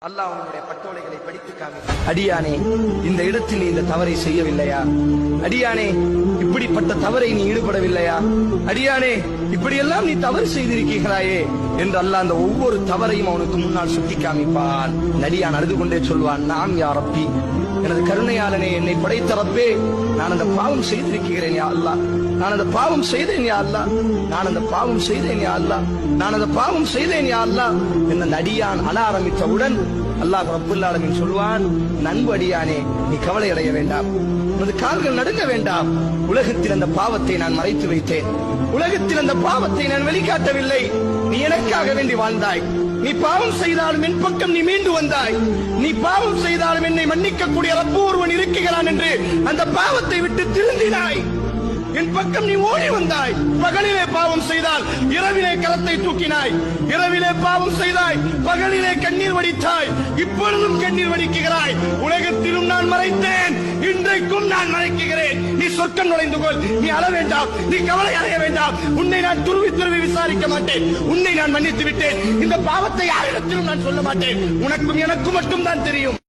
அல்லாஹ் உன்னுடைய பட்டோலைகளை படித்து காமி. அடியானே, இந்த இடத்தில் நீ இந்த தவறை செய்யவில்லையா? அடியானே, இப்படிப்பட்ட தவறை நீ ஈடுபடவில்லையா? அடியானே, இப்படியெல்லாம் நீ தவறு செய்திருக்கிறாயே என்று அல்லாஹ் அந்த ஒவ்வொரு தவறையும் அவனுக்கு முன்னால் சுட்டி காமிப்பான். அடியான் அழுது கொண்டே சொல்வான், நாம் யா ரப்பி, எனது கருணையாளனே, என்னை படைத்த ரப்பே, நான் அந்த பாவம் செய்திருக்கிறேன் யா அல்லாஹ், நான் அந்த பாவம் செய்தேன் யா அல்லாஹ், நான் அந்த பாவம் செய்தேன் யா அல்லாஹ், நான் அந்த பாவம் செய்தேன் யா அல்லாஹ் என்ற அடியான் அழ ஆரம்பித்தவுடன் அல்லாஹ் ரப்புல் ஆலமீன் சொல்வான், நண்பு அடியானே, நீ கவலை அடைய வேண்டாம், உனது கால்கள் நடுங்க வேண்டாம். உலகத்தில் அந்த பாவத்தை நான் மறைத்து வைத்தேன், உலகத்தில் அந்த பாவத்தை நான் வெளிக்காட்டவில்லை. நீ எனக்காக வேண்டி வாழ்ந்தாய். நீ பாவம் செய்தாலும் என் பக்கம் நீ மீண்டு வந்தாய். நீ பாவம் செய்தாலும் என்னை மன்னிக்கக்கூடிய ரப்பு ஒருவன் இருக்கிறான் என்று அந்த பாவத்தை விட்டு திருந்தினாய். என் பக்கம் நீ ஓடி வந்தாய். பகலிலே பாவம் செய்தால் இரவிலே கரத்தை தூக்கினாய். இரவிலே பாவம் செய்தாய், பகலிலே கண்ணீர் வடித்தாய். இப்பொழுதும் கண்ணீர் வடிக்கிறாய். உலகத்திலும் நான் மறைத்தேன், இன்றைக்கும் நான் மறைக்கிறேன். நீ சொர்க்கம் நுழைந்து கொள். நீ அழ வேண்டாம், நீ கவலை அடைய வேண்டாம். உன்னை நான் துருவி துருவி விசாரிக்க மாட்டேன். உன்னை நான் மன்னித்து விட்டேன். இந்த பாவத்தை யாரிடத்திலும் நான் சொல்ல மாட்டேன். உனக்கும் எனக்கும் மட்டும் தான் தெரியும்.